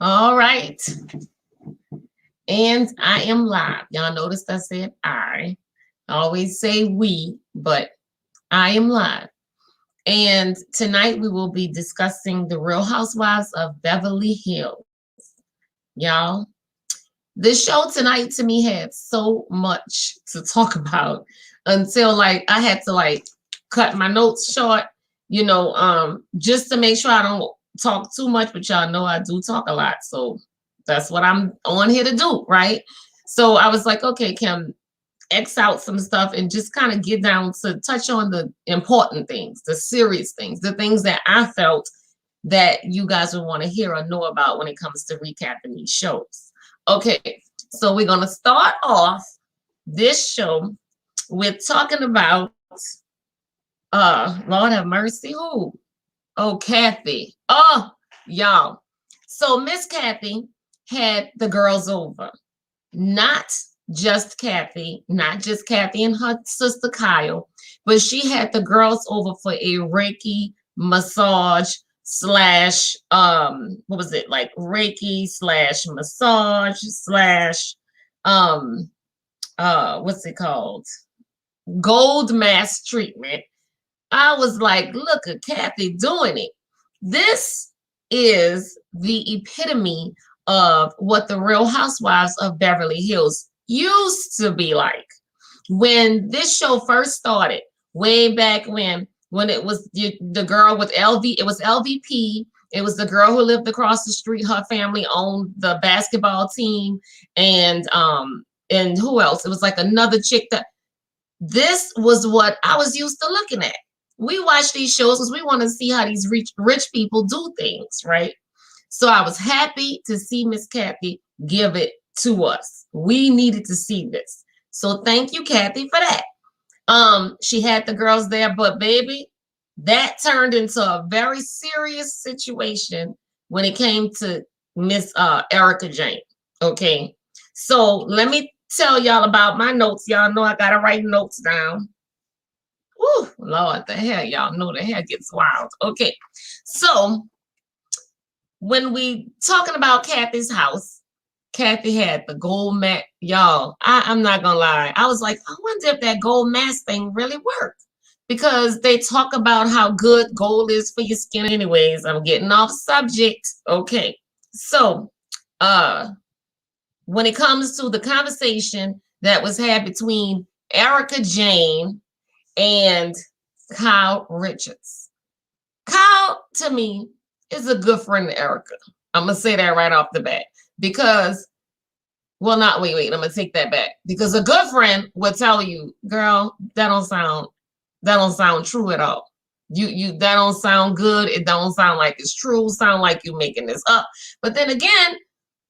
All right. And I am live. Y'all noticed I said I always say we, but I am live. And tonight we will be discussing the Real Housewives of Beverly Hills. Y'all, this show tonight to me had so much to talk about until like I had to like cut my notes short, just to make sure I don't talk too much, but y'all know I do talk a lot. So that's what I'm on here to do, right? So I was like, okay, Kim, X out some stuff and just kind of get down to touch on the important things, the serious things, the things that I felt that you guys would want to hear or know about when it comes to recapping these shows. Okay, so we're going to start off this show with talking about, Lord have mercy, who? Oh, Kathy. Oh, y'all. So Miss Kathy had the girls over. Not just Kathy and her sister Kyle, but she had the girls over for a Reiki massage slash what was it, like Reiki slash massage slash what's it called, gold mask treatment. I was like, look at Kathy doing it. This is the epitome of what the Real Housewives of Beverly Hills used to be like. When this show first started, way back when it was the girl with LV, it was LVP. It was the girl who lived across the street. Her family owned the basketball team, and who else? It was like another chick that. This was what I was used to looking at. We watch these shows because we want to see how these rich people do things, right? So I was happy to see Miss Kathy give it to us. We needed to see this. So thank you, Kathy, for that. She had the girls there, but baby, that turned into a very serious situation when it came to Miss Erika Jayne. Okay. So let me tell y'all about my notes. Y'all know I gotta write notes down. Woo, Lord, the hair, y'all know the hair gets wild. Okay, so when we talking about Kathy's house, Kathy had the gold mat. Y'all, I'm not gonna lie. I was like, I wonder if that gold mask thing really worked. Because they talk about how good gold is for your skin. Anyways, I'm getting off subject. Okay, so when it comes to the conversation that was had between Erika Jayne and Kyle Richards. Kyle, to me, is a good friend of Erika. I'm going to say that right off the bat. Because, well, not, wait, I'm going to take that back. Because a good friend will tell you, girl, that don't sound true at all. You that don't sound good. It don't sound like it's true. Sound like you're making this up. But then again,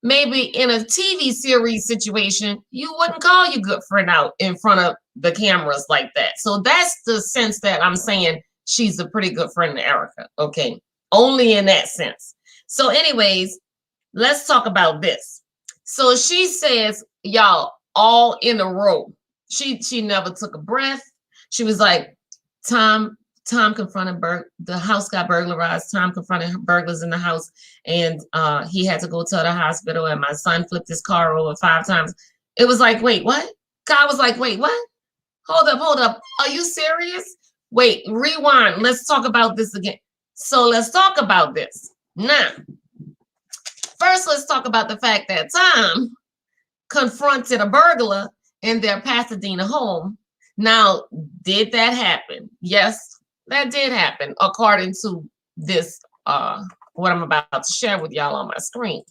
maybe in a TV series situation, you wouldn't call your good friend out in front of the cameras like that. So that's the sense that I'm saying she's a pretty good friend to Erika. Okay. Only in that sense. So anyways, let's talk about this. So she says, y'all, all in a row. She never took a breath. She was like, Tom confronted the house got burglarized. Tom confronted burglars in the house, and he had to go to the hospital, and my son flipped his car over 5 times. It was like, wait, what? Kyle was like, wait, what? Hold up. Are you serious? Wait, rewind. Let's talk about this again. So let's talk about this. Now, first, let's talk about the fact that Tom confronted a burglar in their Pasadena home. Now, did that happen? Yes, that did happen, according to this, what I'm about to share with y'all on my screen.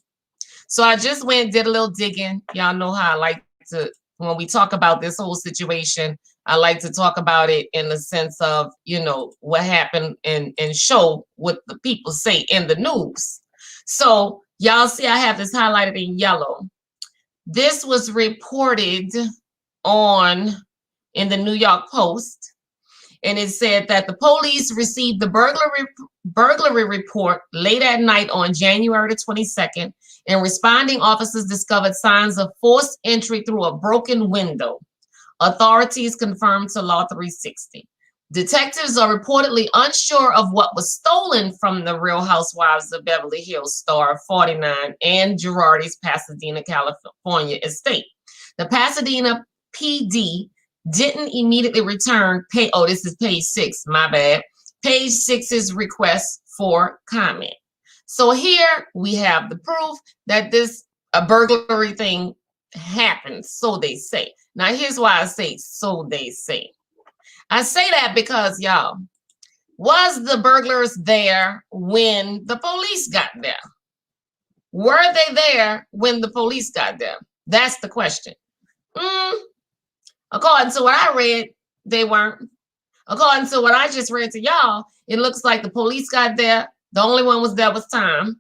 So I just went and did a little digging. Y'all know how I like to, when we talk about this whole situation, I like to talk about it in the sense of, what happened and show what the people say in the news. So y'all see I have this highlighted in yellow. This was reported in the New York Post, and it said that the police received the burglary report late at night on January the 22nd, and responding officers discovered signs of forced entry through a broken window. Authorities confirmed to Law 360. Detectives are reportedly unsure of what was stolen from the Real Housewives of Beverly Hills star 49 and Girardi's Pasadena, California estate. The Pasadena PD didn't immediately return this is page 6, my bad. Page 6's request for comment. So here we have the proof that this a burglary thing happened, so they say. Now here's why I say so they say. I say that because, y'all, was the burglars there when the police got there? Were they there when the police got there? That's the question. According to what I read, they weren't. According to what I just read to y'all, it looks like the police got there. The only one was there was Tom.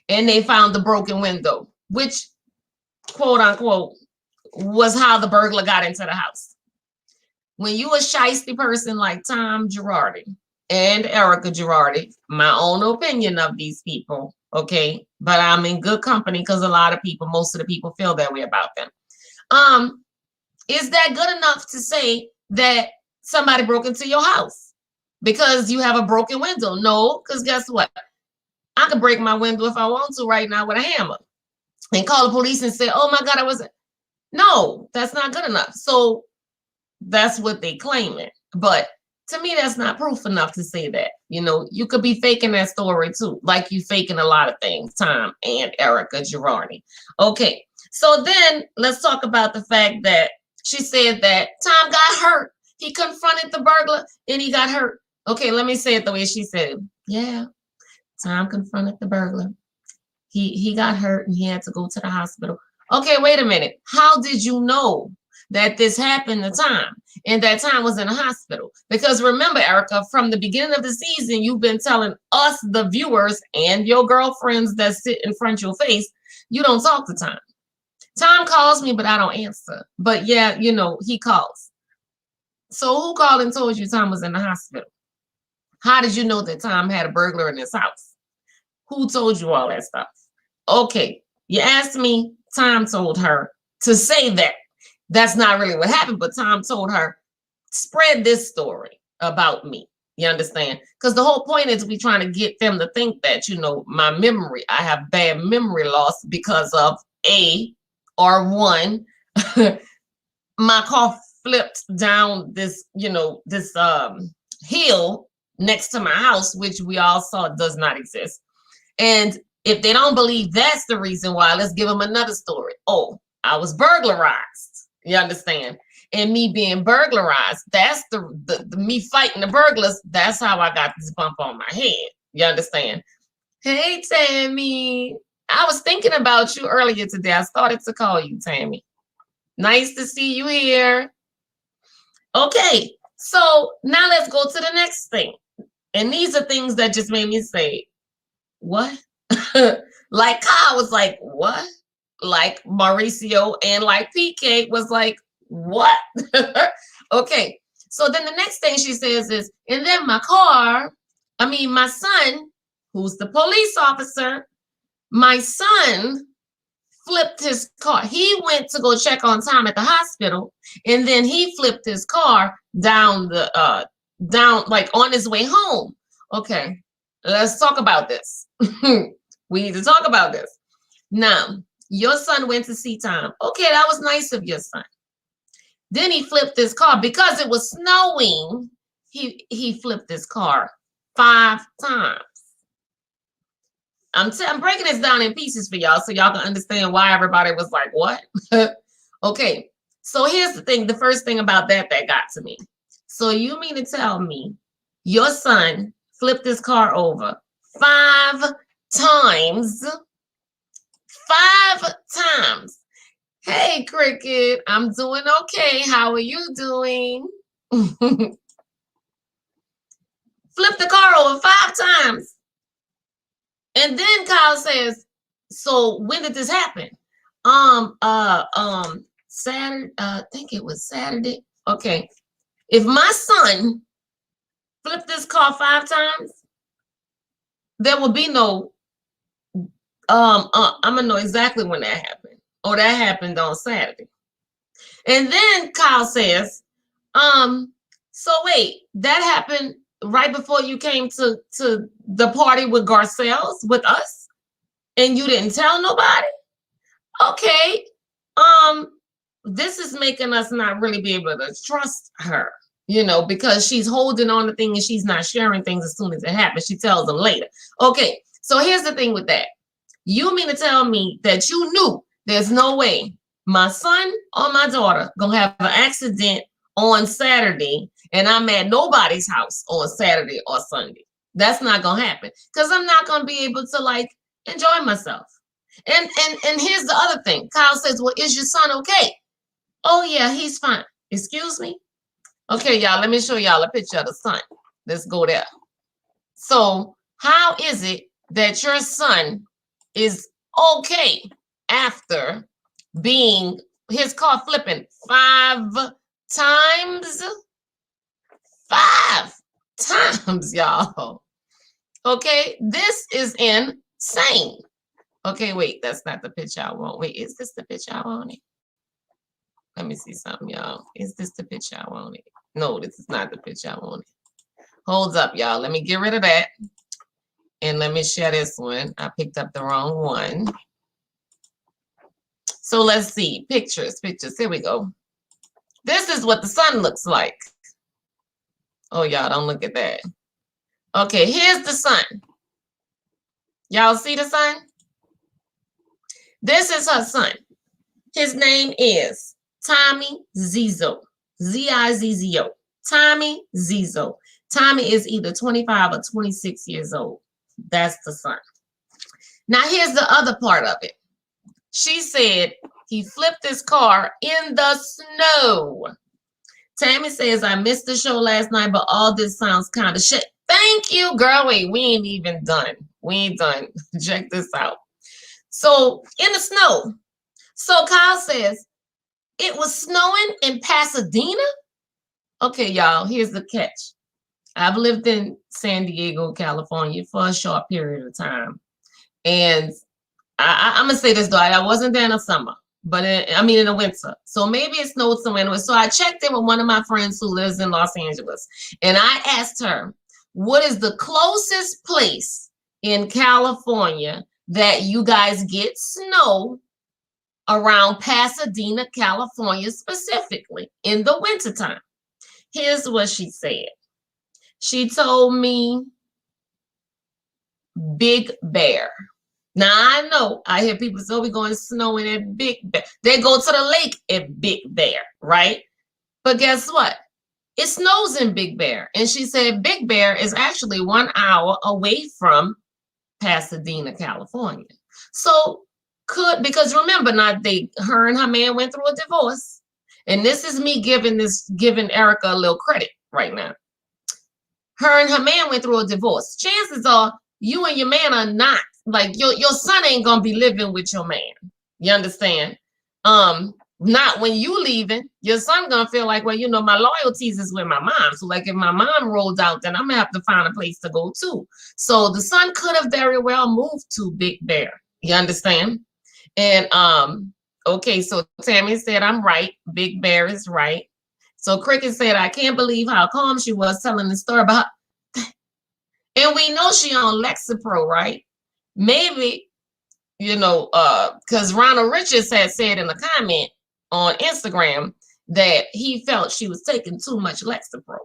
And they found the broken window, which, quote unquote, was how the burglar got into the house. When you a shiesty person like Tom Girardi and Erika Girardi, my own opinion of these people, okay, but I'm in good company because a lot of people, most of the people feel that way about them. Is that good enough to say that somebody broke into your house because you have a broken window? No, because guess what? I could break my window if I want to right now with a hammer and call the police and say, oh my God, I wasn't. No, that's not good enough. So that's what they claiming. But to me, that's not proof enough to say that. You know, you could be faking that story too, like you faking a lot of things, Tom and Erika Girardi. Okay, so then let's talk about the fact that she said that Tom got hurt. He confronted the burglar and he got hurt. Okay, let me say it the way she said it. Yeah, Tom confronted the burglar. He got hurt and he had to go to the hospital. Okay, wait a minute. How did you know that this happened to Tom and that Tom was in a hospital? Because remember, Erika, from the beginning of the season, you've been telling us, the viewers, and your girlfriends that sit in front of your face, you don't talk to Tom. Tom calls me, but I don't answer. But yeah, you know, he calls. So who called and told you Tom was in the hospital? How did you know that Tom had a burglar in his house? Who told you all that stuff? Okay, you asked me, Tom told her to say that. That's not really what happened, but Tom told her, spread this story about me. You understand? Because the whole point is we trying to get them to think that, you know, my memory, I have bad memory loss because of one, my car flipped down this, you know, this hill next to my house, which we all saw does not exist. And if they don't believe that's the reason why, let's give them another story. Oh, I was burglarized. You understand? And me being burglarized, that's the me fighting the burglars. That's how I got this bump on my head. You understand? Hey, Tammy. I was thinking about you earlier today. I started to call you, Tammy. Nice to see you here. Okay, so now let's go to the next thing. And these are things that just made me say, what? Like Kyle was like, what? Like Mauricio and like PK was like, what? Okay, so then the next thing she says is, and then my son, who's the police officer, my son flipped his car. He went to go check on Tom at the hospital, and then he flipped his car down like on his way home. Okay, let's talk about this. We need to talk about this. Now, your son went to see Tom. Okay, that was nice of your son. Then he flipped his car because it was snowing. He flipped his car 5 times. I'm breaking this down in pieces for y'all so y'all can understand why everybody was like, what? Okay, so here's the thing. The first thing about that got to me. So you mean to tell me your son flipped his car over 5 times? 5 times. Hey, Cricket, I'm doing okay. How are you doing? Flip the car over 5 times. And then Kyle says, so when did this happen? Saturday, I think it was Saturday. Okay. If my son flipped this car 5 times, there will be no I'm gonna know exactly when that happened. Oh, that happened on Saturday. And then Kyle says, So wait, that happened right before you came to the party with Garcelle's with us, and you didn't tell nobody? Okay. Um, this is making us not really be able to trust her, because she's holding on to things and she's not sharing things as soon as it happens. She tells them later. Okay, so here's the thing with that. You mean to tell me that you knew there's no way my son or my daughter gonna have an accident on Saturday and I'm at nobody's house on Saturday or Sunday? That's not gonna happen because I'm not gonna be able to like enjoy myself. And here's the other thing. Kyle says, well, is your son okay? Oh yeah, he's fine. Excuse me? Okay, y'all, let me show y'all a picture of the son. Let's go there. So how is it that your son is okay after being his car flipping 5 times? 5 times, y'all. Okay, this is insane. Okay, wait, that's not the picture I want. Wait, is this the picture I wanted? Let me see something, y'all. Is this the picture I wanted? No, this is not the picture I wanted. Hold up, y'all. Let me get rid of that. And let me share this one. I picked up the wrong one. So let's see. Pictures. Here we go. This is what the sun looks like. Oh, y'all, don't look at that. Okay, here's the sun. Y'all see the sun? This is her son. His name is Tommy Zizzo. Z-I-Z-Z-O. Tommy Zizzo. Tommy is either 25 or 26 years old. That's the son. Now, here's the other part of it. She said he flipped his car in the snow. Tammy says, I missed the show last night, but all this sounds kind of shit. Thank you, girl. Wait, we ain't even done. We ain't done. Check this out. So, in the snow. So, Kyle says, it was snowing in Pasadena? Okay, y'all, here's the catch. I've lived in San Diego, California for a short period of time. And I'm going to say this, though. I wasn't there in the summer, but in the winter. So maybe it snowed somewhere. So I checked in with one of my friends who lives in Los Angeles. And I asked her, what is the closest place in California that you guys get snow around Pasadena, California, specifically in the wintertime? Here's what she said. She told me Big Bear. Now, I know I hear people say, we're going snowing at Big Bear. They go to the lake at Big Bear, right? But guess what? It snows in Big Bear. And she said Big Bear is actually 1 hour away from Pasadena, California. So because remember, her and her man went through a divorce. And this is me giving Erika a little credit right now. Her and her man went through a divorce. Chances are you and your man are not, like your son ain't gonna be living with your man. You understand? Not when you leaving. Your son gonna feel like, well, my loyalties is with my mom. So like if my mom rolled out, then I'm gonna have to find a place to go to. So the son could have very well moved to Big Bear. You understand? And okay, so Tammy said I'm right. Big Bear is right. So Cricket said, I can't believe how calm she was telling the story about her. And we know she on Lexapro, right? Maybe, because Ronald Richards had said in a comment on Instagram that he felt she was taking too much Lexapro.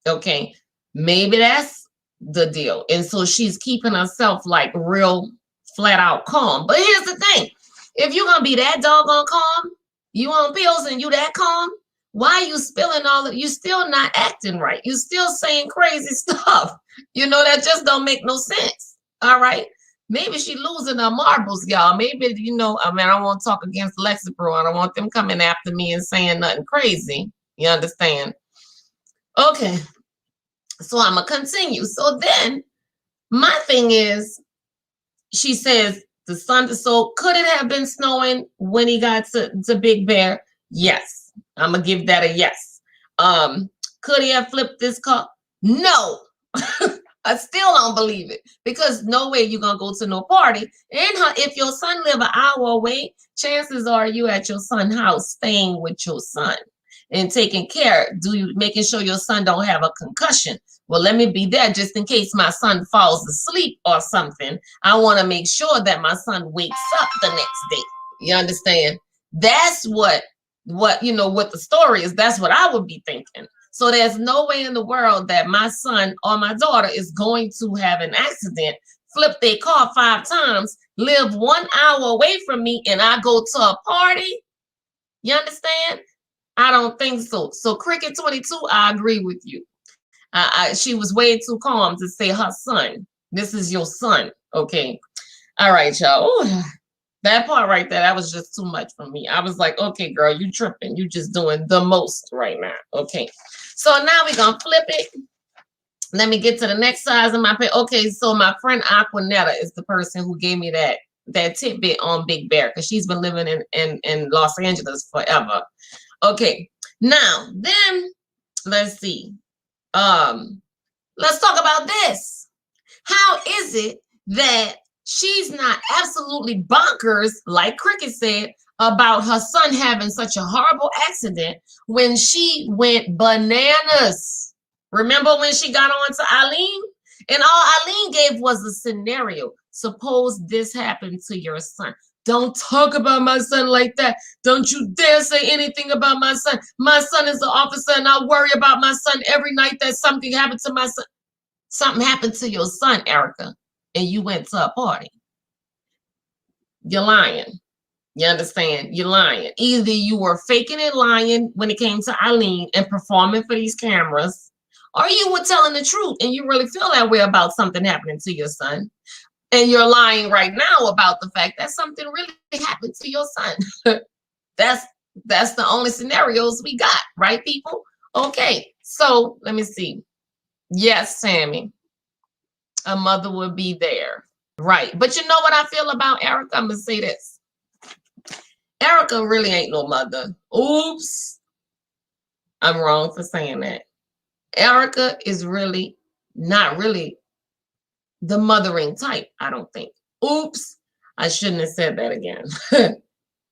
Okay, maybe that's the deal. And so she's keeping herself like real flat out calm. But here's the thing. If you're going to be that doggone calm, you on pills and you that calm, why are you spilling all of, you still not acting right. You still saying crazy stuff. That just don't make no sense. All right. Maybe she losing her marbles, y'all. Maybe, I don't want to talk against Lexapro. I don't want them coming after me and saying nothing crazy. You understand? Okay. So I'm going to continue. So then my thing is, she says, the sun, so could it have been snowing when he got to Big Bear? Yes. I'm going to give that a yes. Could he have flipped this car? No. I still don't believe it because no way you're going to go to no party. And if your son live an hour away, chances are you at your son's house staying with your son. and taking care? Do you making sure your son don't have a concussion? Well, let me be there just in case my son falls asleep or something. I want to make sure that my son wakes up the next day. You understand? That's what what the story is. That's what I would be thinking. So there's no way in the world that my son or my daughter is going to have an accident, flip their car 5 times, live 1 hour away from me, and I go to a party. You understand? I don't think so. So Cricket 22, I agree with you. She was way too calm to say her son. This is your son. Okay. All right, y'all. Ooh, that part right there, that was just too much for me. I was like, okay, girl, you tripping. You just doing the most right now. Okay. So now we're going to flip it. Let me get to the next size of my page. Okay, so my friend Aquanetta is the person who gave me that tidbit on Big Bear, because she's been living in Los Angeles forever. Okay, now then let's see. Let's talk about this. How is it that she's not absolutely bonkers, like Cricket said, about her son having such a horrible accident when she went bananas? Remember when she got on to Eileen? And all Eileen gave was a scenario. Suppose this happened to your son. Don't talk about my son like that. Don't you dare say anything about my son. My son is an officer, and I worry about my son every night that something happened to my son. Something happened to your son, Erika, and you went to a party. You're lying. You understand? You're lying. Either you were faking and lying when it came to Eileen and performing for these cameras, or you were telling the truth and you really feel that way about something happening to your son. And you're lying right now about the fact that something really happened to your son. That's the only scenarios we got, right, people? Okay, so let me see. Yes, Sammy, a mother would be there. Right. But you know what I feel about Erika? I'm going to say this. Erika really ain't no mother. Oops. I'm wrong for saying that. Erika is really not really the mothering type, I don't think. Oops. I shouldn't have said that again.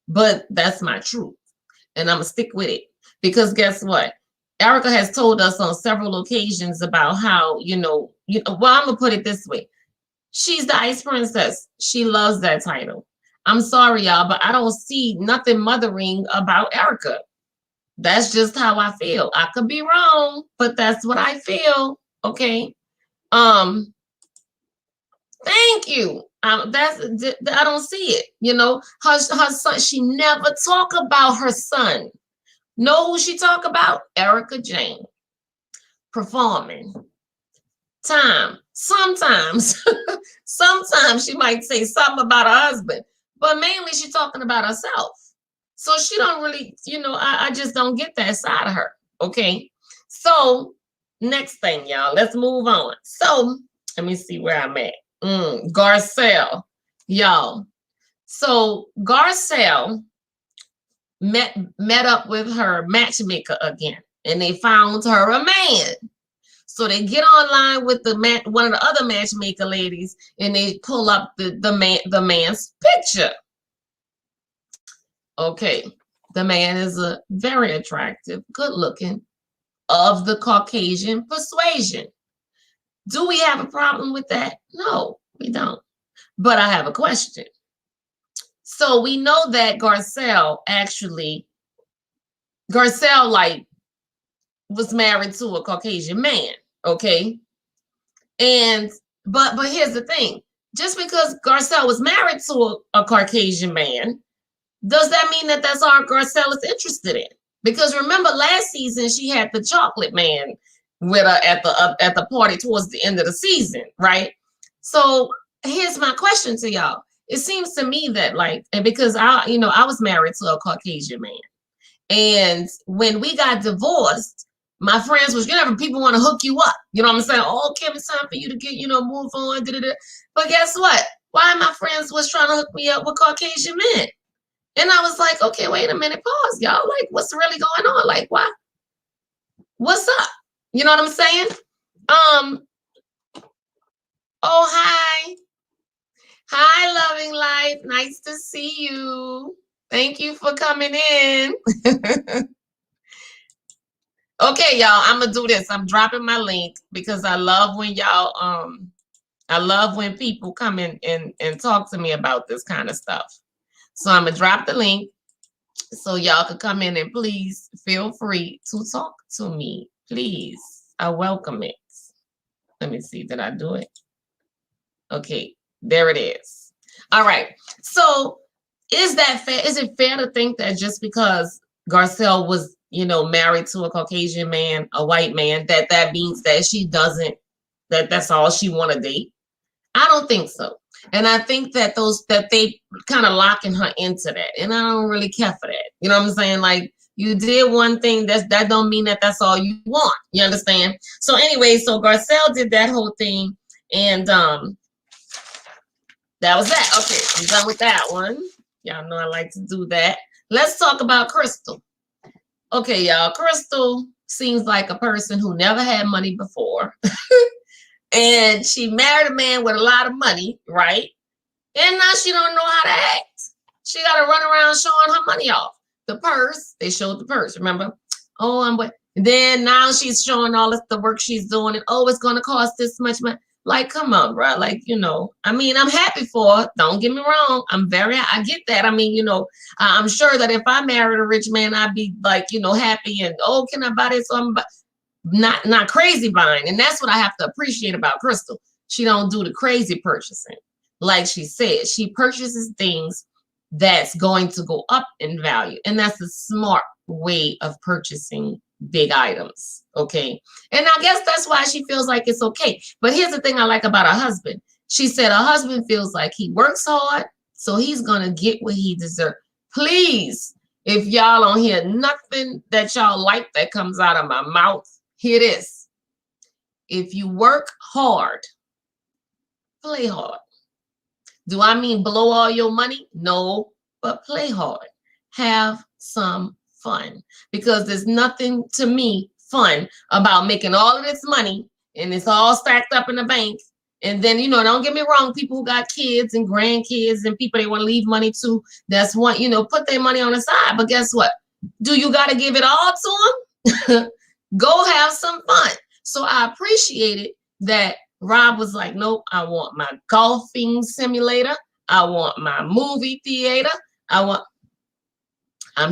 But that's my truth. And I'm going to stick with it. Because guess what? Erika has told us on several occasions about how, well, I'm going to put it this way. She's the Ice Princess. She loves that title. I'm sorry, y'all, but I don't see nothing mothering about Erika. That's just how I feel. I could be wrong, but that's what I feel. Okay. Thank you. I don't see it. Her son. She never talk about her son. Know who she talk about? Erika Jayne. Performing. Time. Sometimes she might say something about her husband, but mainly she's talking about herself. So she don't really, I just don't get that side of her. Okay. So next thing, y'all, let's move on. So let me see where I'm at. Garcelle, y'all. So Garcelle met up with her matchmaker again, and they found her a man. So they get online with one of the other matchmaker ladies, and they pull up the man's picture. Okay, the man is a very attractive, good looking, of the Caucasian persuasion. Do we have a problem with that? No, we don't. But I have a question. So we know that Garcelle was married to a Caucasian man, okay? But here's the thing. Just because Garcelle was married to a Caucasian man, does that mean that that's all Garcelle is interested in? Because remember last season she had the chocolate man with her at the party towards the end of the season, right? So here's my question to y'all. It seems to me that and because I was married to a Caucasian man, and when we got divorced, my friends was, people want to hook you up. You know what I'm saying? Oh, Kim, it's time for you to get, move on. But guess what? Why my friends was trying to hook me up with Caucasian men? And I was like, okay, wait a minute, pause, y'all. Like, what's really going on? Like, why? What's up? You know what I'm saying? Oh, hi. Hi, Loving Life. Nice to see you. Thank you for coming in. Okay, y'all, I'm gonna do this. I'm dropping my link because I love when y'all I love when people come in and talk to me about this kind of stuff. So I'm gonna drop the link so y'all can come in and please feel free to talk to me. Please. I welcome it. Let me see. Did I do it? Okay, there it is. All right. So is that fair? Is it fair to think that just because Garcelle was, married to a Caucasian man, a white man, that means that she doesn't, that's all she want to date? I don't think so. And I think that they kind of locking her into that. And I don't really care for that. You know what I'm saying? Like, you did one thing, that don't mean that that's all you want. You understand? So anyway, so Garcelle did that whole thing, and that was that. Okay, I'm done with that one. Y'all know I like to do that. Let's talk about Crystal. Okay, y'all. Crystal seems like a person who never had money before. And she married a man with a lot of money, right? And now she don't know how to act. She got to run around showing her money off. The purse, they showed the purse, remember? Oh, and then now she's showing all the work she's doing, and it's going to cost this much money. Like, come on, bro. Like, I mean, I'm happy for her. Don't get me wrong. I get that. I mean, I'm sure that if I married a rich man, I'd be like, happy and, can I buy this? Not crazy buying. And that's what I have to appreciate about Crystal. She don't do the crazy purchasing. Like she said, she purchases things that's going to go up in value. And that's a smart way of purchasing big items. Okay. And I guess that's why she feels like it's okay. But here's the thing I like about her husband. She said her husband feels like he works hard, so he's going to get what he deserves. Please, if y'all don't hear nothing that y'all like that comes out of my mouth, hear this. If you work hard, play hard. Do I mean blow all your money? No, but play hard. Have some fun. Because there's nothing, to me, fun about making all of this money and it's all stacked up in the bank. And then, don't get me wrong, people who got kids and grandkids and people they want to leave money to, that's one, put their money on the side. But guess what? Do you got to give it all to them? Go have some fun. So I appreciated that Rob was like, nope, I want my golfing simulator. I want my movie theater. I'm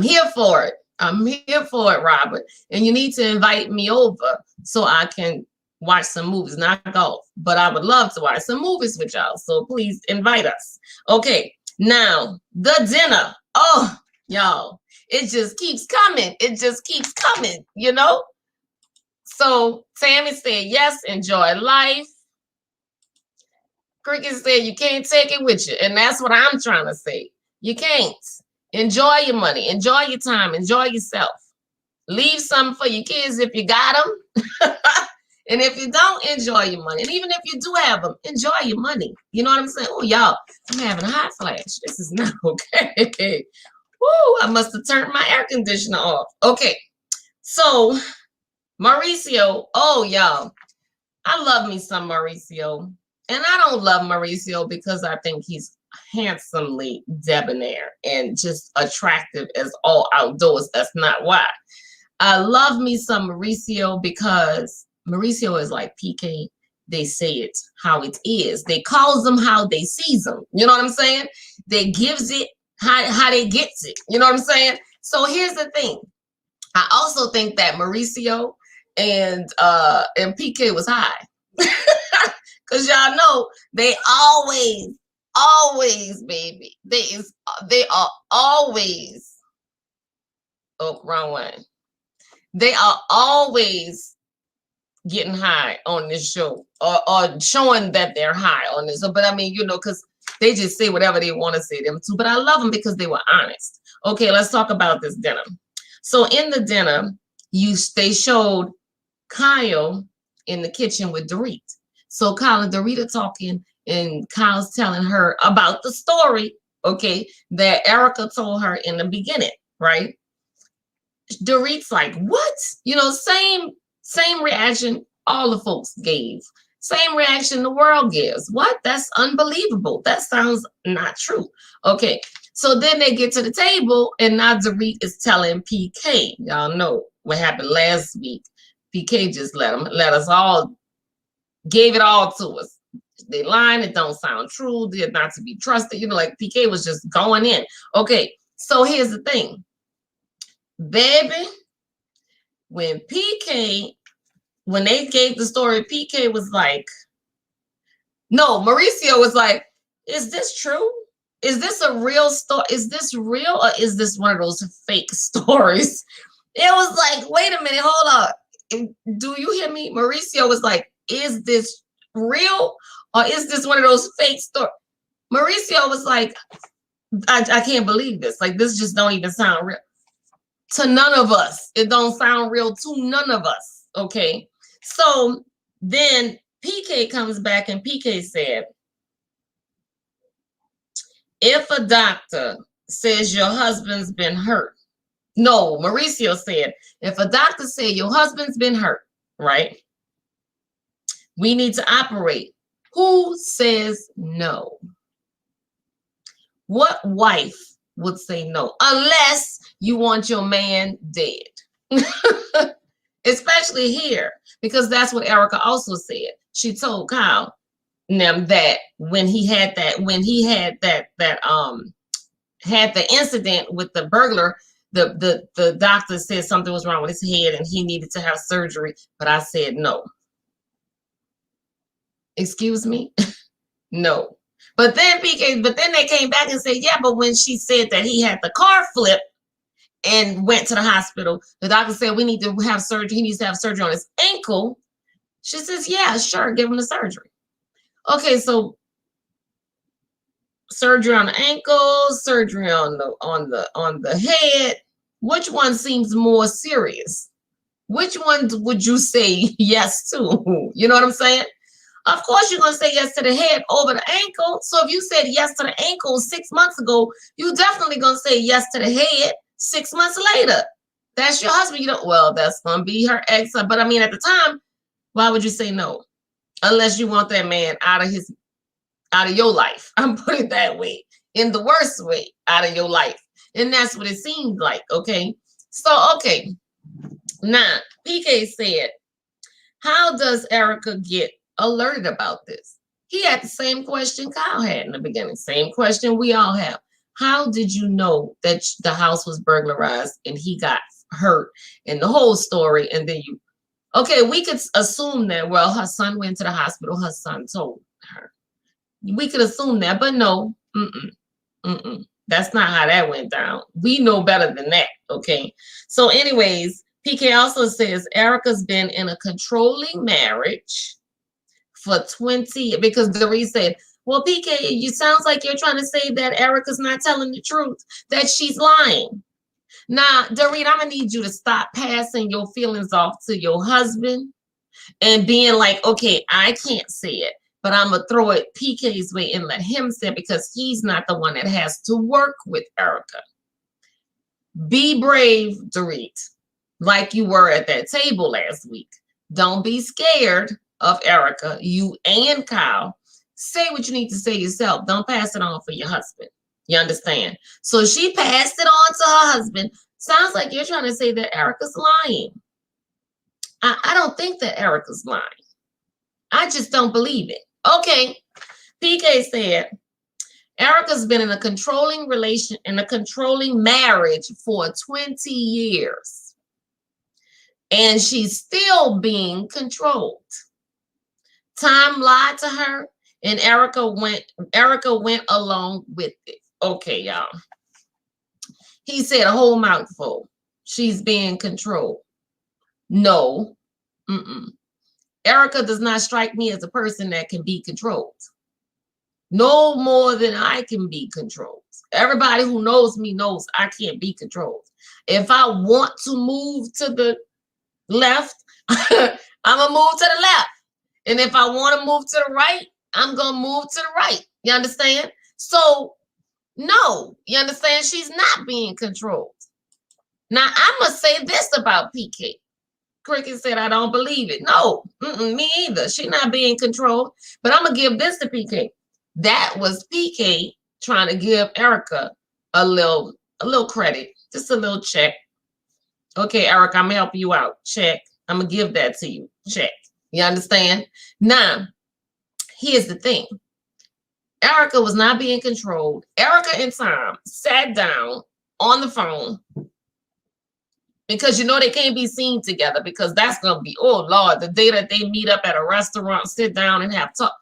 here for it. I'm here for it, Robert. And you need to invite me over so I can watch some movies, not golf, but I would love to watch some movies with y'all. So please invite us. Okay, now the dinner. Oh, y'all, it just keeps coming. It just keeps coming, So Tammy said, yes, enjoy life. Cricket said, you can't take it with you. And that's what I'm trying to say. You can't. Enjoy your money. Enjoy your time. Enjoy yourself. Leave something for your kids if you got them. And if you don't, enjoy your money. And even if you do have them, enjoy your money. You know what I'm saying? Oh, y'all, I'm having a hot flash. This is not okay. Woo, I must have turned my air conditioner off. Okay. So Mauricio, oh, y'all, I love me some Mauricio. And I don't love Mauricio because I think he's handsomely debonair and just attractive as all outdoors. That's not why. I love me some Mauricio because Mauricio is like PK. They say it how it is. They calls them how they sees them. You know what I'm saying? They gives it how they gets it. You know what I'm saying? So here's the thing. I also think that Mauricio and PK was high. Because y'all know they always, baby. They are always, oh, wrong one. They are always getting high on this show or showing that they're high on this. But I mean, because they just say whatever they want to say them too. But I love them because they were honest. Okay, let's talk about this dinner. So in the dinner, they showed Kyle in the kitchen with Dorit. So Kyle and Dorit are talking, and Kyle's telling her about the story, okay, that Erika told her in the beginning, right? Dorit's like, what? Same reaction all the folks gave. Same reaction the world gives. What? That's unbelievable. That sounds not true. Okay, so then they get to the table, and now Dorit is telling PK. Y'all know what happened last week. PK just let us all, gave it all to us. They lying, it don't sound true, they're not to be trusted. You know, like PK was just going in. Okay, so here's the thing. Baby, when they gave the story, PK was like, no, Mauricio was like, is this true? Is this a real story? Is this real, or is this one of those fake stories? It was like, wait a minute, hold up. Do you hear me? Mauricio was like, is this real, or is this one of those fake stories? Mauricio was like, I can't believe this. Like, this just don't even sound real. To none of us. It don't sound real to none of us. Okay. So then PK comes back and PK said, if a doctor says your husband's been hurt. No, Mauricio said, if a doctor said your husband's been hurt, right? We need to operate. Who says no? What wife would say no? Unless you want your man dead. Especially here, because that's what Erika also said. She told Kyle that when he had the incident with the burglar, the doctor said something was wrong with his head and he needed to have surgery, but I said no. Excuse me? No. But then they came back and said, yeah, but when she said that he had the car flip and went to the hospital, the doctor said we need to have surgery. He needs to have surgery on his ankle. She says, yeah, sure, give him the surgery. Okay, so surgery on the ankle, surgery on the head. Which one seems more serious? Which one would you say yes to? You know what I'm saying? Of course, you're going to say yes to the head over the ankle. So if you said yes to the ankle 6 months ago, you definitely going to say yes to the head 6 months later. That's your husband. You know, well, that's going to be her ex. But I mean, at the time, why would you say no? Unless you want that man out of your life. I'm putting it that way, in the worst way, out of your life. And that's what it seemed like. Okay. So, okay. Now, PK said, how does Erika get alerted about this? He had the same question Kyle had in the beginning. Same question we all have. How did you know that the house was burglarized and he got hurt and the whole story? And then okay, we could assume that, well, her son went to the hospital. Her son told her. We could assume that, but no. That's not how that went down. We know better than that. Okay. So anyways, PK also says Erika's been in a controlling marriage for 20, because Dorit said, well, PK, you sounds like you're trying to say that Erika's not telling the truth, that she's lying. Now, Dorit, I'm gonna need you to stop passing your feelings off to your husband and being like, okay, I can't say it, but I'm gonna throw it PK's way and let him say it, because he's not the one that has to work with Erika. Be brave, Dorit, like you were at that table last week. Don't be scared of Erika. You and Kyle, say what you need to say yourself. Don't pass it on for your husband. You understand? So she passed it on to her husband. Sounds like you're trying to say that Erika's lying. I don't think that Erika's lying. I just don't believe it. Okay. PK said, Erika's been in a controlling marriage for 20 years. And she's still being controlled. Time lied to her, and Erika went along with it. Okay, y'all. He said a whole mouthful. She's being controlled. No. Erika does not strike me as a person that can be controlled. No more than I can be controlled. Everybody who knows me knows I can't be controlled. If I want to move to the left, I'm going to move to the left. And if I want to move to the right, I'm going to move to the right. You understand? So, no, you understand? She's not being controlled. Now, I must say this about PK. Cricket said, I don't believe it. No, me either. She's not being controlled. But I'm going to give this to PK. That was PK trying to give Erika a little credit, just a little check. Okay, Eric, I'm gonna help you out. Check. I'm gonna give that to you. Check. You understand? Now, here's the thing. Erika was not being controlled. Erika and Tom sat down on the phone because you know they can't be seen together because that's gonna be, oh Lord, the day that they meet up at a restaurant, sit down and have talk,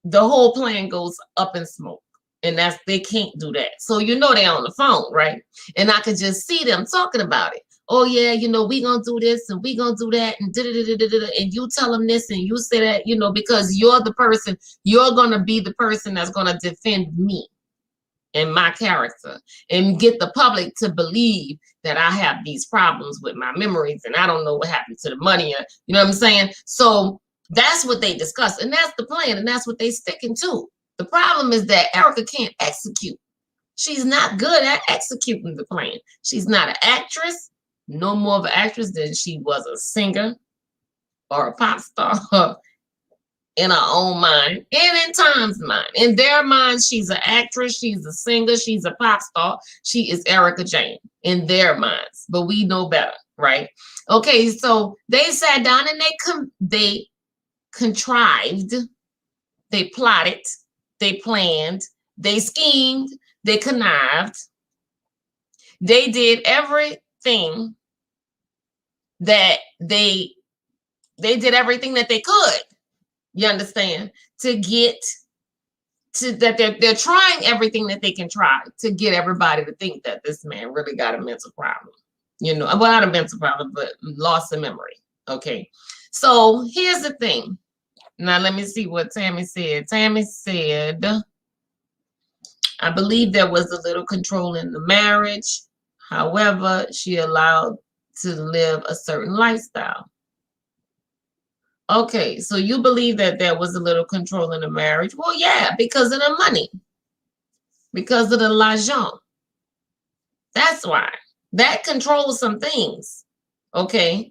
the whole plan goes up in smoke. And that's, they can't do that. So you know they're on the phone, right? And I could just see them talking about it. Oh yeah, you know, we gonna do this and we gonna do that and and you tell them this and you say that, you know, because you're the person, you're gonna be the person that's gonna defend me and my character and get the public to believe that I have these problems with my memories and I don't know what happened to the money. You know what I'm saying? So that's what they discuss, and that's the plan, and that's what they sticking to. The problem is that Erika can't execute. She's not good at executing the plan. She's not an actress, no more of an actress than she was a singer or a pop star in her own mind and in Tom's mind. In their minds, she's an actress, she's a singer, she's a pop star. She is Erika Jayne in their minds, but we know better, right? Okay, so they sat down and they contrived, they plotted, they planned, they schemed, they connived, they did everything that they did everything that they could. You understand? To get to that, they're trying everything that they can try to get everybody to think that this man really got a mental problem. You know, well, not a mental problem, but loss of memory. Okay, so here's the thing. Now let me see what Tammy said. Tammy said, I believe there was a little control in the marriage. However, she allowed to live a certain lifestyle. Okay, so you believe that there was a little control in the marriage? Well, yeah, because of the money, because of the l'argent. That's why. That controls some things. Okay.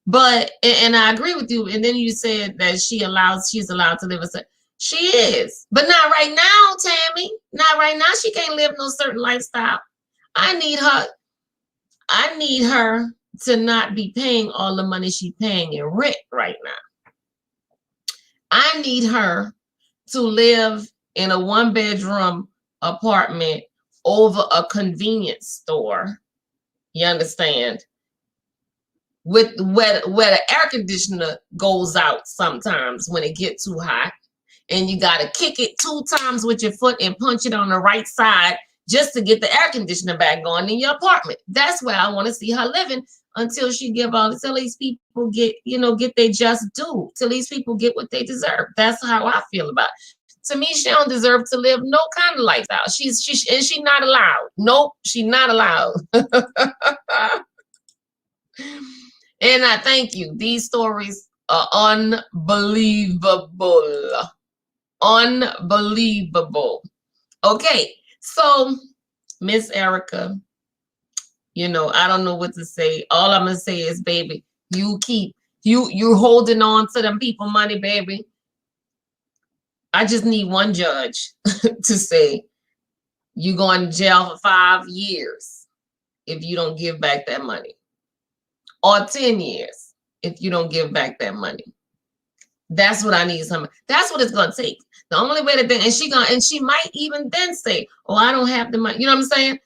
But, and I agree with you. And then you said that she's allowed to live a certain, she is, but not right now, Tammy. Not right now. She can't live no certain lifestyle. I need her to not be paying all the money she's paying in rent right now. I need her to live in a 1-bedroom apartment over a convenience store. You understand? With where the air conditioner goes out sometimes when it gets too hot, and you got to kick it 2 times with your foot and punch it on the right side just to get the air conditioner back going in your apartment. That's where I want to see her living until she till these people get, get their just due, till these people get what they deserve. That's how I feel about it. To me, she don't deserve to live no kind of lifestyle. She's not allowed. Nope, she's not allowed. And I thank you. These stories are unbelievable. Unbelievable. Okay, so Miss Erika, I don't know what to say. All I'm gonna say is, baby, you're holding on to them people money, baby. I just need one judge to say you're going to jail for 5 years if you don't give back that money, or 10 years if you don't give back that money. That's what I need. That's what it's gonna take. The only way that and she might even then say, "Oh, I don't have the money." You know what I'm saying?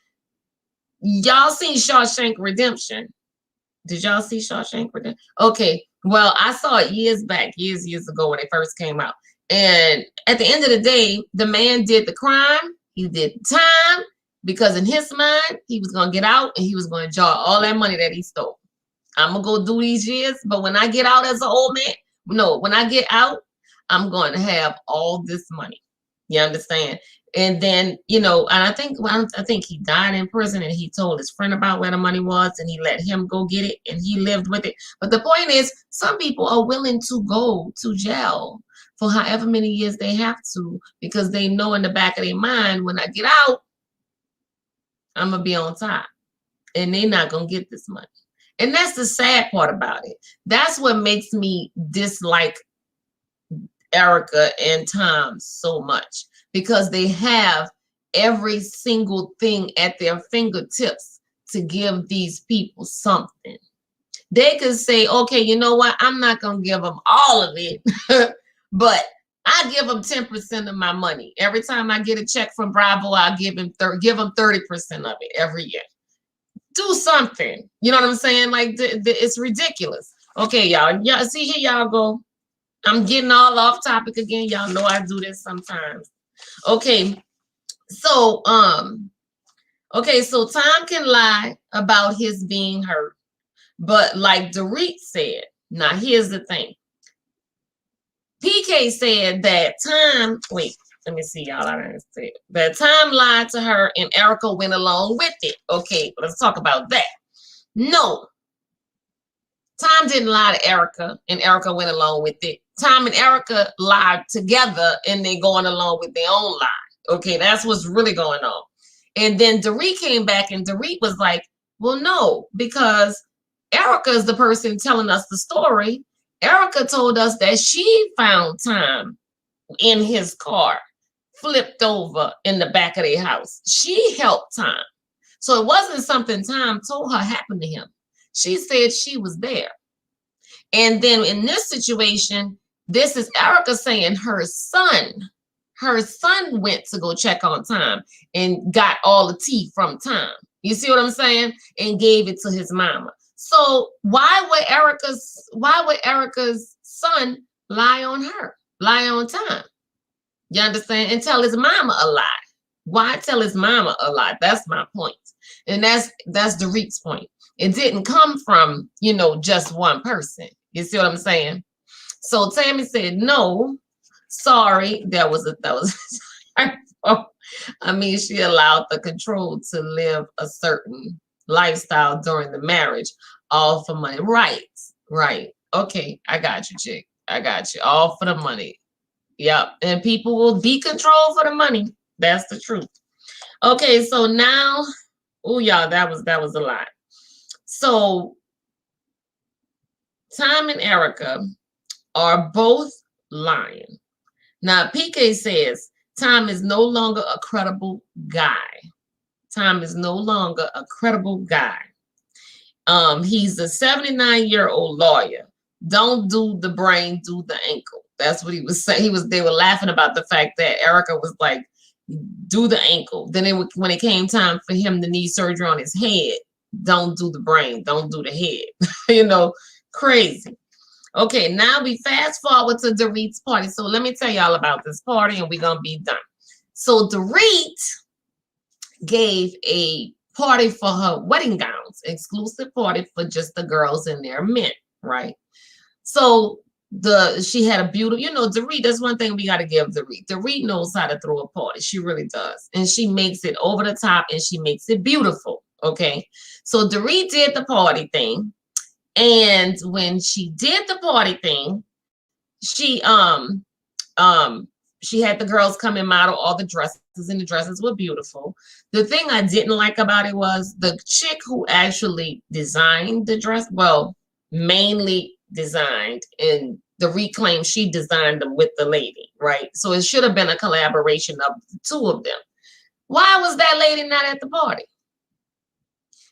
Y'all seen Shawshank Redemption? Did y'all see Shawshank Redemption? Okay, well, I saw it years back, years ago when it first came out. And at the end of the day, the man did the crime. He did the time because in his mind, he was gonna get out and he was gonna enjoy all that money that he stole. I'm gonna go do these years, but when I get out as an old man, no, when I get out, I'm going to have all this money. You understand? And then, and I think he died in prison and he told his friend about where the money was and he let him go get it and he lived with it. But the point is, some people are willing to go to jail for however many years they have to because they know in the back of their mind, when I get out, I'm going to be on top and they're not going to get this money. And that's the sad part about it. That's what makes me dislike Erika and Tom so much, because they have every single thing at their fingertips to give these people something. They could say, okay, you know what? I'm not going to give them all of it, but I give them 10% of my money. Every time I get a check from Bravo, I'll give them 30% of it every year. Do something. You know what I'm saying? Like, it's ridiculous. Okay, y'all see, here y'all go. I'm getting all off topic again. Y'all know I do this sometimes. Okay. So, so Tom can lie about his being hurt. But like Dorit said, now here's the thing. PK said that Tom, wait, let me see, y'all. I didn't say it. That Tom lied to her and Erika went along with it. Okay, let's talk about that. No, Tom didn't lie to Erika and Erika went along with it. Tom and Erika lied together and they going along with their own lie. Okay, that's what's really going on. And then Dorit came back and Dorit was like, well, no, because Erika is the person telling us the story. Erika told us that she found Tom in his car, flipped over in the back of their house. She helped Tom. So it wasn't something Tom told her happened to him. She said she was there. And then in this situation, this is Erika saying her son went to go check on Tom and got all the tea from Tom. You see what I'm saying? And gave it to his mama. So why would Erika's son lie on her, lie on Tom? You understand? And tell his mama a lie. Why tell his mama a lie? That's my point. And that's Dorit's point. It didn't come from, just one person. You see what I'm saying? So Tammy said, no, sorry, that was I mean, she allowed the control to live a certain lifestyle during the marriage, all for money. Right. Okay, I got you, chick. I got you. All for the money. Yep. And people will be controlled for the money. That's the truth. Okay, so now, oh y'all, that was a lot. So Tom and Erika are both lying. Now, PK says Tom is no longer a credible guy. Tom is no longer a credible guy. He's a 79-year-old lawyer. Don't do the brain, do the ankle. That's what he was saying. They were laughing about the fact that Erika was like, do the ankle. Then when it came time for him to need surgery on his head, don't do the brain, don't do the head. Crazy. Okay, now we fast forward to Dorit's party. So let me tell y'all about this party and we're going to be done. So Dorit gave a party for her wedding gowns, exclusive party for just the girls and their men, right? So she had a beautiful, Dorit, that's one thing we got to give Dorit. Dorit knows how to throw a party. She really does. And she makes it over the top and she makes it beautiful. Okay. So Dorit did the party thing. And when she did the party thing, she had the girls come and model all the dresses, and the dresses were beautiful. The thing I didn't like about it was the chick who actually designed the dress, well, mainly designed, and the reclaim she designed them with the lady, right? So it should have been a collaboration of the two of them. Why was that lady not at the party?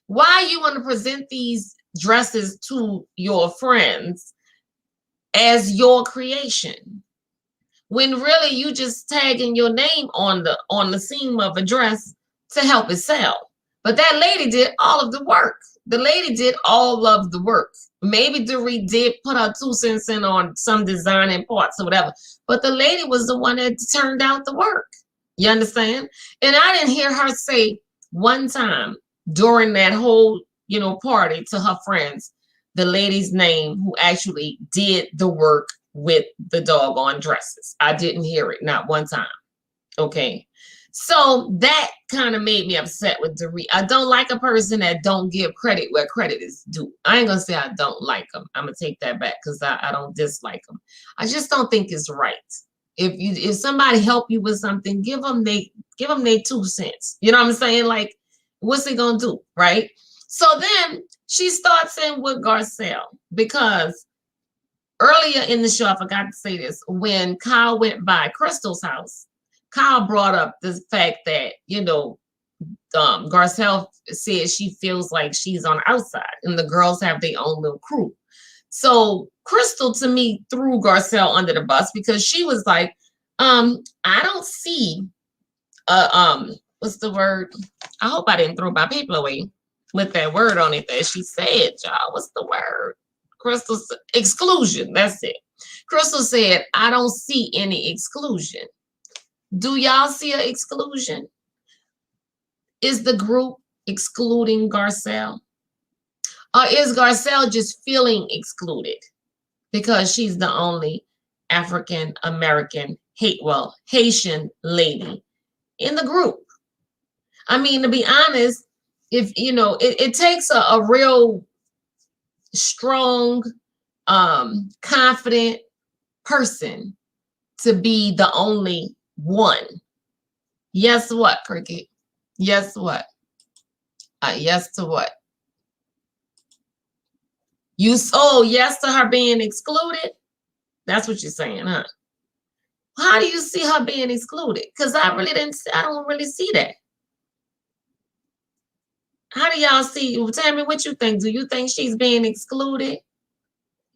Why you want to present these dresses to your friends as your creation when really you just tagging your name on the seam of a dress to help it sell? But that lady did all of the work. The lady did all of the work. Maybe Dorit did put her 2 cents in on some designing parts or whatever, but the lady was the one that turned out the work. You understand? And I didn't hear her say one time during that whole party to her friends the lady's name who actually did the work with the doggone dresses. I didn't hear it, not one time. Okay. So that kind of made me upset with Dorit. I don't like a person that don't give credit where credit is due. I ain't gonna say I don't like them. I'm gonna take that back because I don't dislike them. I just don't think it's right. If somebody help you with something, give them their 2 cents. You know what I'm saying? Like, what's it gonna do, right? So then she starts in with Garcelle because earlier in the show, I forgot to say this, when Kyle went by Crystal's house, Kyle brought up the fact that, Garcelle said she feels like she's on the outside, and the girls have their own little crew. So Crystal, to me, threw Garcelle under the bus because she was like, I don't see what's the word? I hope I didn't throw my paper away with that word on it that she said, y'all. What's the word? Crystal's exclusion. That's it. Crystal said, I don't see any exclusion. Do y'all see an exclusion? Is the group excluding Garcelle? Or is Garcelle just feeling excluded because she's the only African American, Haitian lady in the group? I mean, to be honest, if you know, it takes a real strong, confident person to be the only one. Yes, what, Cricket? Yes, what? Yes to what? Yes to her being excluded? That's what you're saying, huh? How do you see her being excluded? Because I don't really see that. How do y'all see? Tell me what you think. Do you think she's being excluded?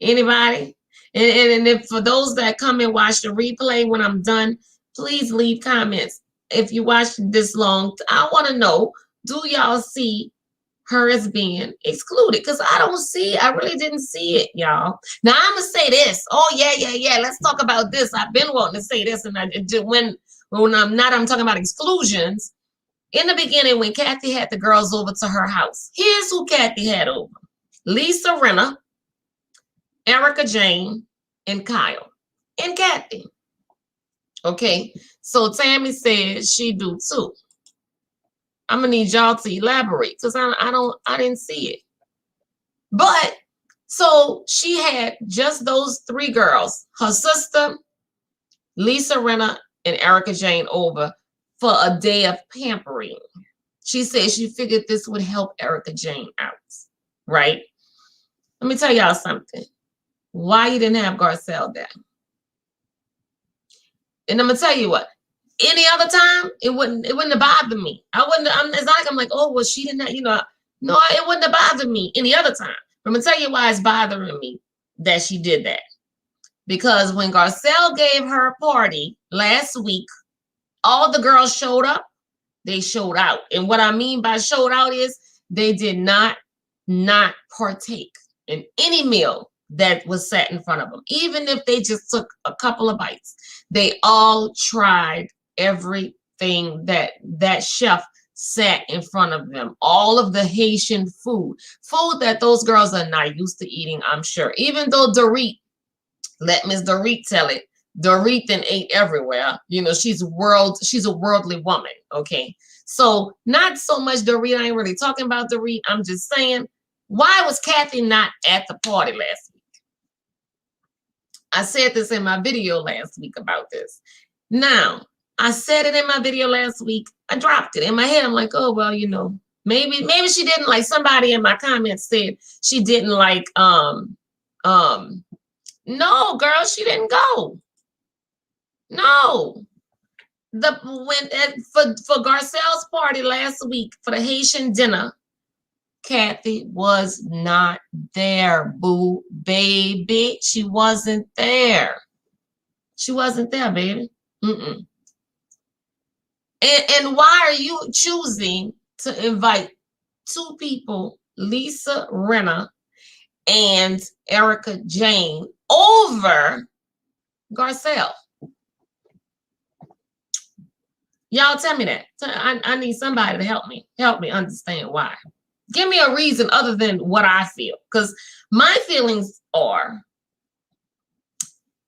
Anybody? And if for those that come and watch the replay when I'm done, please leave comments. If you watched this long, I want to know, do y'all see her as being excluded? Because I really didn't see it, y'all. Now I'm gonna say this. Oh, yeah. Let's talk about this. I've been wanting to say this, and I'm talking about exclusions. In the beginning, when Kathy had the girls over to her house, here's who Kathy had over: Lisa Rinna, Erika Jane, and Kyle, and Kathy. Okay, so Tammy said she do too. I'm gonna need y'all to elaborate because I didn't see it. But so she had just those three girls, her sister, Lisa Rinna, and Erika Jane over for a day of pampering. She said she figured this would help Erika Jane out, right? Let me tell y'all something. Why you didn't have Garcelle there? And I'm gonna tell you what. Any other time, it wouldn't have bothered me. I'm like, oh, well, she didn't, no, it wouldn't have bothered me any other time. But I'm gonna tell you why it's bothering me that she did that. Because when Garcelle gave her party last week, all the girls showed up, they showed out. And what I mean by showed out is they did not partake in any meal that was sat in front of them. Even if they just took a couple of bites, they all tried everything that chef sat in front of them. All of the Haitian food that those girls are not used to eating, I'm sure. Even though Dorit, let Miss Dorit tell it, Dorit then ate everywhere. She's a worldly woman. Okay, so not so much Dorit. I ain't really talking about Dorit. I'm just saying, why was Kathy not at the party last week? I said this in my video last week about this. Now, I said it in my video last week. I dropped it in my head. I'm like, oh, well, maybe she didn't like, somebody in my comments said she didn't like, no, girl, she didn't go. No. For Garcelle's party last week, for the Haitian dinner, Kathy was not there, boo, baby. She wasn't there. She wasn't there, baby. Mm-mm. And why are you choosing to invite two people, Lisa Rinna and Erika Jane, over Garcelle? Y'all tell me that. I need somebody to help me understand why. Give me a reason other than what I feel. Because my feelings are,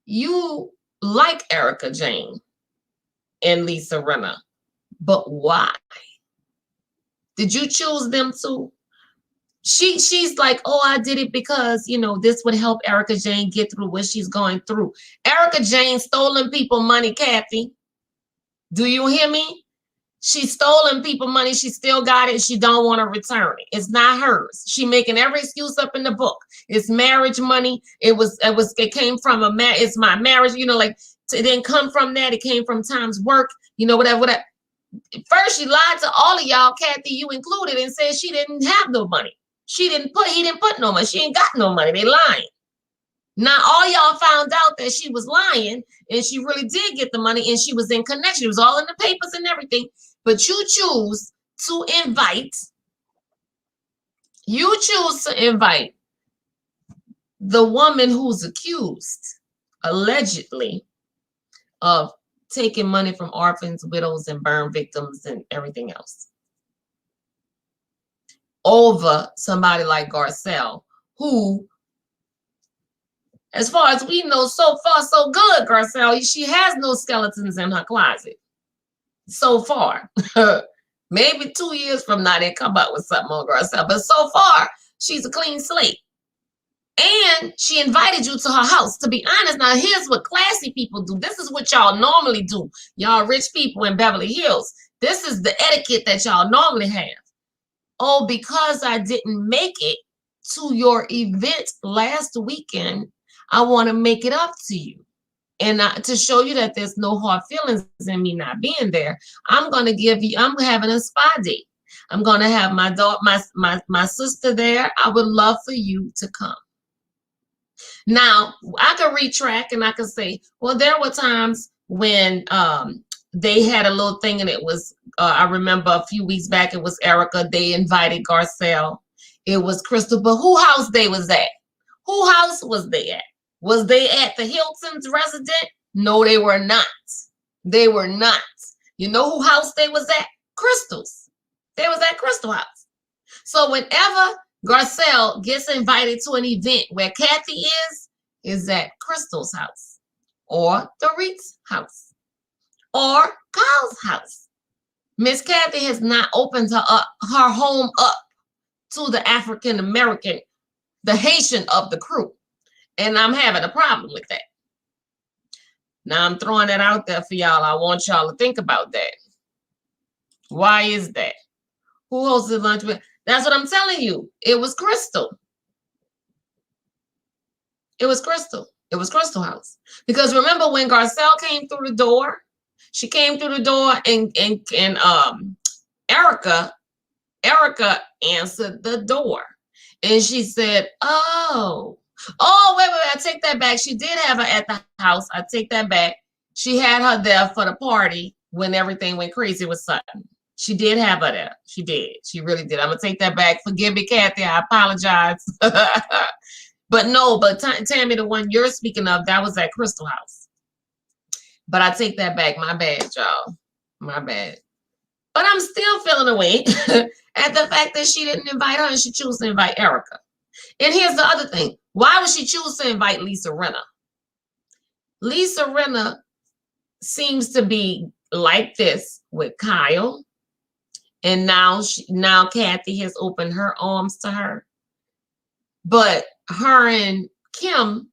you like Erika Jane and Lisa Rinna, but why? Did you choose them too? She's like, oh, I did it because, this would help Erika Jane get through what she's going through. Erika Jane stolen people money, Kathy. Do you hear me? She's stolen people money. She still got it. She don't want to return it. It's not hers. She making every excuse up in the book. It's marriage money. It came from it's my marriage. It didn't come from that. It came from Tom's work. Whatever. First, she lied to all of y'all, Kathy, you included, and said she didn't have no money. He didn't put no money. She ain't got no money. They lying. Now all y'all found out that she was lying, and she really did get the money, and she was in connection. It was all in the papers and everything. But you choose to invite. You choose to invite the woman who's accused, allegedly, of taking money from orphans, widows, and burn victims and everything else, over somebody like Garcelle, who, as far as we know, so far so good, Garcelle. She has no skeletons in her closet. So far. Maybe 2 years from now they come up with something on Garcelle. But so far, she's a clean slate. And she invited you to her house. To be honest, now here's what classy people do. This is what y'all normally do. Y'all rich people in Beverly Hills. This is the etiquette that y'all normally have. Oh, because I didn't make it to your event last weekend, I want to make it up to you. And to show you that there's no hard feelings in me not being there, I'm having a spa date. I'm going to have my daughter, my sister there. I would love for you to come. Now, I could retract and I could say, well, there were times when they had a little thing, and it was, I remember a few weeks back, it was Erika. They invited Garcelle. It was Crystal, but who house they was at? Who house was they at? Was they at the Hilton's resident? No, they were not. They were not. You know who house they was at? Crystal's. They was at Crystal House. So whenever Garcelle gets invited to an event where Kathy is at Crystal's house, or Dorit's house, or Kyle's house. Miss Kathy has not opened her home up to the African American, the Haitian of the crew. And I'm having a problem with that. Now I'm throwing that out there for y'all. I want y'all to think about that. Why is that? Who hosted lunch with? That's what I'm telling you. It was Crystal. It was Crystal. It was Crystal House. Because remember when Garcelle came through the door, she came through the door and Erika answered the door. And she said, oh, wait, I take that back. She did have her at the house. I take that back. She had her there for the party when everything went crazy with Sutton. She did have her there. She did. She really did. I'm going to take that back. Forgive me, Kathy. I apologize. But no, Tammy, the one you're speaking of, that was at Crystal House. But I take that back. My bad, y'all. My bad. But I'm still feeling away at the fact that she didn't invite her and she chose to invite Erika. And here's the other thing. Why would she choose to invite Lisa Rinna? Lisa Rinna seems to be like this with Kyle. And now Kathy has opened her arms to her. But her and Kim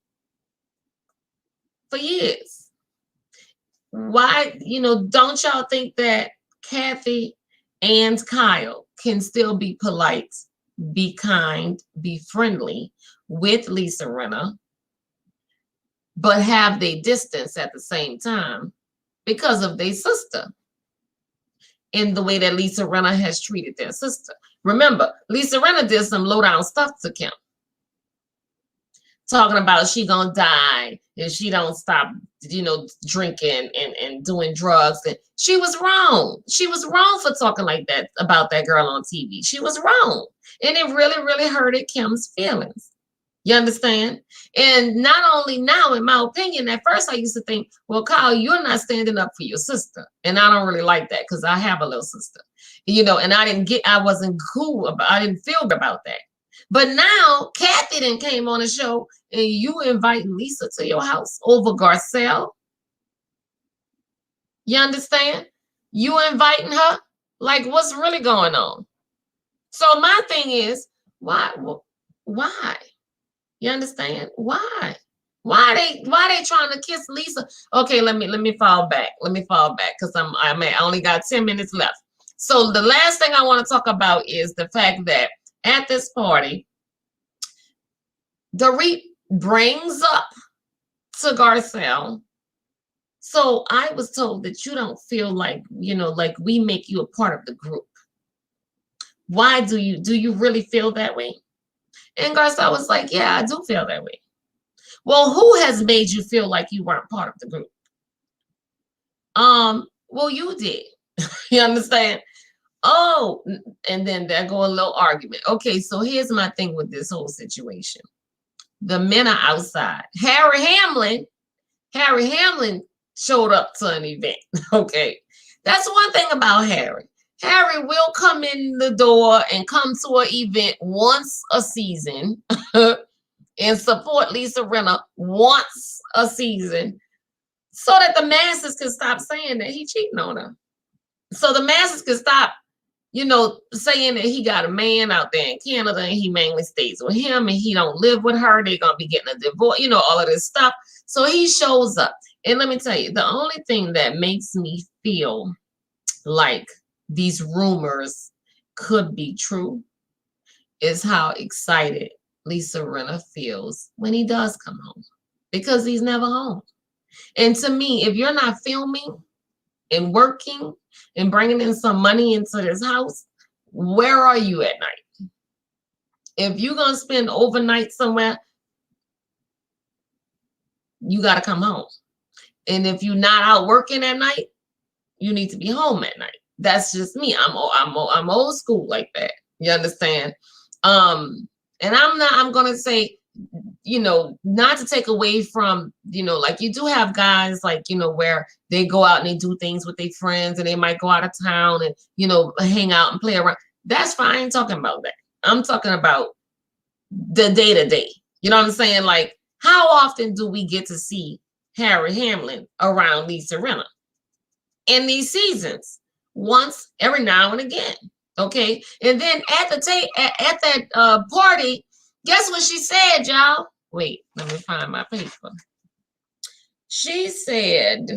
for years. Why, don't y'all think that Kathy and Kyle can still be polite, be kind, be friendly with Lisa Rinna, but have their distance at the same time because of their sister in the way that Lisa Rinna has treated their sister? Remember, Lisa Rinna did some low down stuff to Kim, talking about she gonna die if she don't stop, drinking and doing drugs. And she was wrong. She was wrong for talking like that about that girl on TV. She was wrong. And it really, really hurted Kim's feelings. You understand? And not only now, in my opinion, at first I used to think, well, Kyle, you're not standing up for your sister. And I don't really like that because I have a little sister, and I wasn't cool about, I didn't feel good about that. But now Kathy then came on the show and you invite Lisa to your house over Garcelle. You understand? You inviting her? Like, what's really going on? So my thing is, why? You understand? Why? Why they trying to kiss Lisa? Okay, let me fall back. Because I only got 10 minutes left. So the last thing I want to talk about is the fact that at this party, Dorit brings up to Garcelle So I was told that you don't feel like, like we make you a part of the group. Why do you really feel that way? And Garcelle was like, yeah, I do feel that way. Well, who has made you feel like you weren't part of the group? Well, you did. You understand? Oh, and then there go a little argument. Okay, so here's my thing with this whole situation. The men are outside. Harry Hamlin showed up to an event. Okay. That's one thing about Harry. Harry will come in the door and come to an event once a season and support Lisa Rinna once a season so that the masses can stop saying that he cheating on her. So the masses can stop, saying that he got a man out there in Canada and he mainly stays with him and he don't live with her. They're going to be getting a divorce, all of this stuff. So he shows up. And let me tell you, the only thing that makes me feel like these rumors could be true is how excited Lisa Rinna feels when he does come home, because he's never home. And to me, if you're not filming and working and bringing in some money into this house, where are you at night? If you're going to spend overnight somewhere, you got to come home. And if you're not out working at night, you need to be home at night. That's just me. I'm old school like that. You understand? And I'm going to say, not to take away from, like you do have guys like, where they go out and they do things with their friends and they might go out of town and, hang out and play around. That's fine. I ain't talking about that. I'm talking about the day to day. You know what I'm saying? Like, how often do we get to see Harry Hamlin around Lisa Rinna in these seasons? Once every now and again. Okay. And then at that party, guess what she said, y'all? Wait, let me find my paper. She said,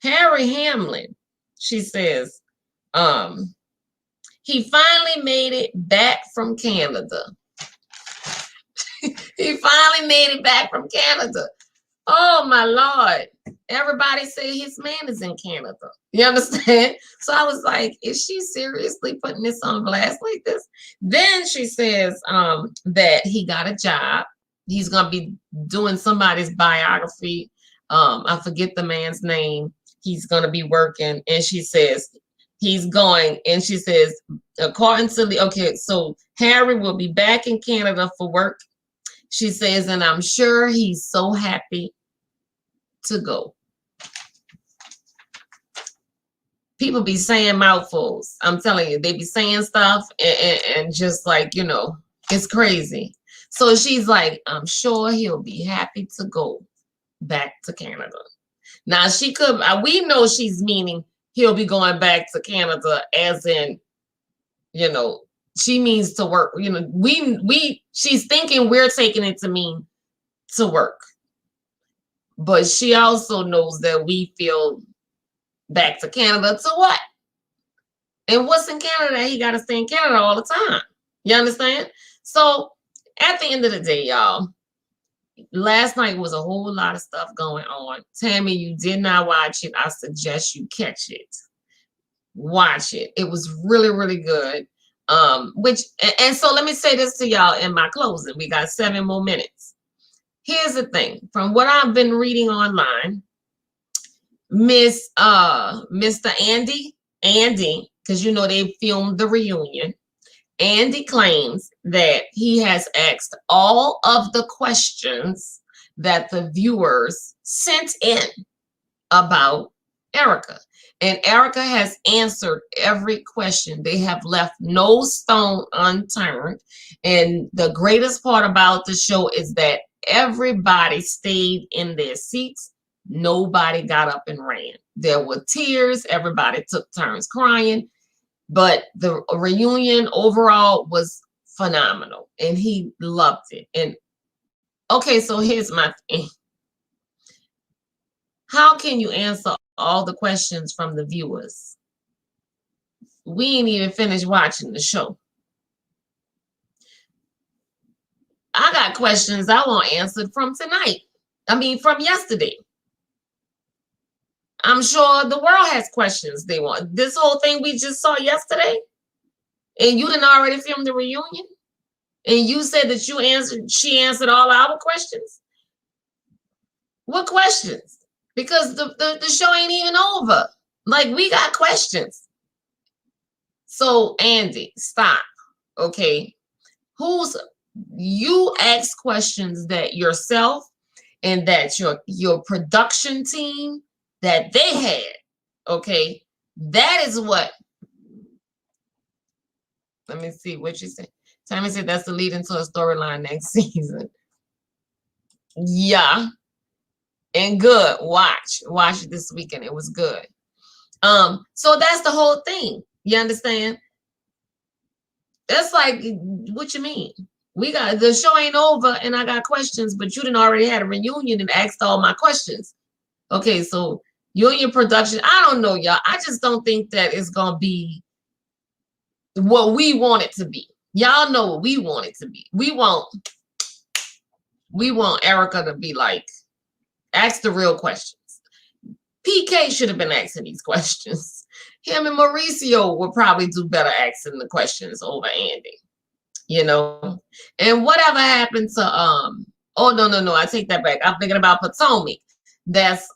Harry Hamlin, she says, he finally made it back from Canada. He finally made it back from Canada. Oh my Lord. Everybody say his man is in Canada. You understand? So I was like, is she seriously putting this on blast like this? Then she says that he got a job. He's going to be doing somebody's biography. I forget the man's name. He's going to be working. And she says he's going. And she says, according to okay, so Harry will be back in Canada for work. She says, and I'm sure he's so happy to go. People be saying mouthfuls. I'm telling you, they be saying stuff and just like, it's crazy. So she's like, I'm sure he'll be happy to go back to Canada. Now she could, we know she's meaning he'll be going back to Canada as in, she means to work. She's thinking we're taking it to mean to work. But she also knows that we feel back to Canada to what? And what's in Canada? He got to stay in Canada all the time. You understand? So at the end of the day, y'all, last night was a whole lot of stuff going on. Tammy, you did not watch it. I suggest you catch it. Watch it. It was really, really good. And so let me say this to y'all in my closing. We got 7 more minutes. Here's the thing. From what I've been reading online, Mr. Andy, because they filmed the reunion. Andy claims that he has asked all of the questions that the viewers sent in about Erika. And Erika has answered every question. They have left no stone unturned. And the greatest part about the show is that everybody stayed in their seats. Nobody got up and ran. There were tears. Everybody took turns crying. But the reunion overall was phenomenal. And he loved it. And okay, so here's my thing. How can you answer all the questions from the viewers? We ain't even finished watching the show. I got questions I want answered from tonight. From yesterday. I'm sure the world has questions they want. This whole thing we just saw yesterday, and you didn't already film the reunion, and you said that she answered all our questions. What questions? Because the show ain't even over. Like, we got questions. So, Andy, stop. Okay. You ask questions that yourself and that your production team that they had. Okay. That is what. Let me see what you said. Tammy said that's the lead into a storyline next season. Yeah. And good. Watch it this weekend. It was good. So that's the whole thing. You understand? That's like, what you mean? We got the show ain't over and I got questions, but you didn't already had a reunion and asked all my questions. Okay, so you and your production, I don't know, y'all. I just don't think that it's gonna be what we want it to be. Y'all know what we want it to be. We want Erika to be like, ask the real questions. PK should have been asking these questions. Him and Mauricio would probably do better asking the questions over Andy, you know. And whatever happened to oh no, I take that back. I'm thinking about Potomac. That's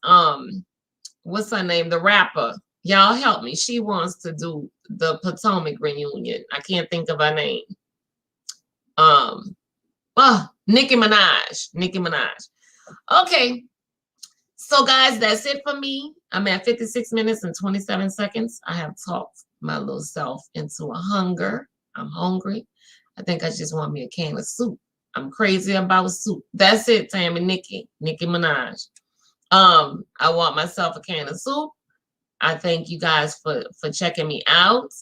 what's her name? The rapper. Y'all help me. She wants to do the Potomac reunion. I can't think of her name. Nicki Minaj. Okay. So guys, that's it for me. I'm at 56 minutes and 27 seconds. I have talked my little self into a hunger. I'm hungry. I think I just want me a can of soup. I'm crazy about soup. That's it, Tammy. Nicki Minaj. I want myself a can of soup. I thank you guys for checking me out.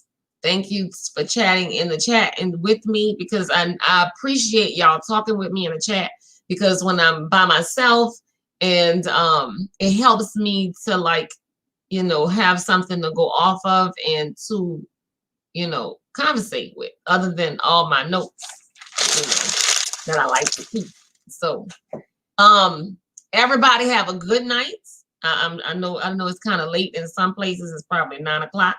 Thank you for chatting in the chat and with me, because I appreciate y'all talking with me in the chat, because when I'm by myself, and it helps me to, like, you know, have something to go off of and to, you know, conversate with, other than all my notes, you know, that I like to keep. So everybody have a good night. I know it's kind of late in some places. It's probably 9 o'clock.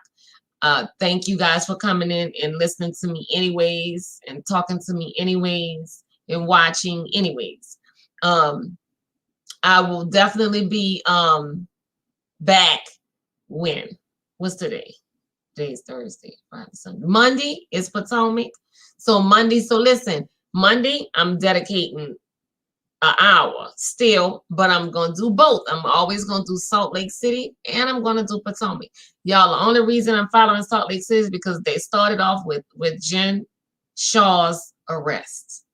Thank you guys for coming in and listening to me anyways, and talking to me anyways, and watching anyways. I will definitely be back when? What's today? Today's Thursday, Friday, Sunday. Monday is Potomac. So Monday, so listen, Monday, I'm dedicating an hour still, but I'm going to do both. I'm always going to do Salt Lake City, and I'm going to do Potomac. Y'all, the only reason I'm following Salt Lake City is because they started off with Jen Shaw's arrest.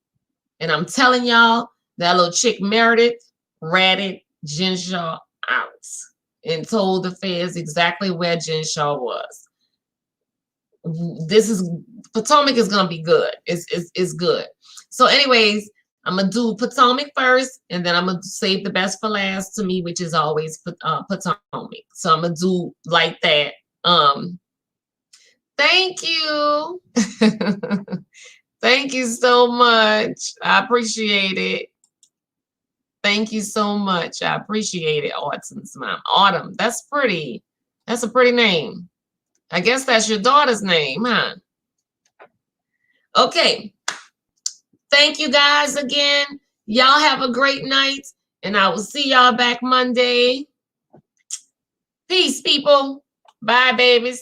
And I'm telling y'all, that little chick Meredith ratted Jen Shaw out and told the feds exactly where Jen Shaw was. Potomac is gonna be good. It's good. So anyways, I'm gonna do Potomac first, and then I'm gonna save the best for last to me, which is always Potomac. So I'm gonna do like that. Thank you. Thank you so much. I appreciate it. Thank you so much. I appreciate it. Autumn's mom. Autumn. That's pretty. That's a pretty name. I guess that's your daughter's name, huh? Okay. Thank you guys again. Y'all have a great night, and I will see y'all back Monday. Peace, people. Bye, babies.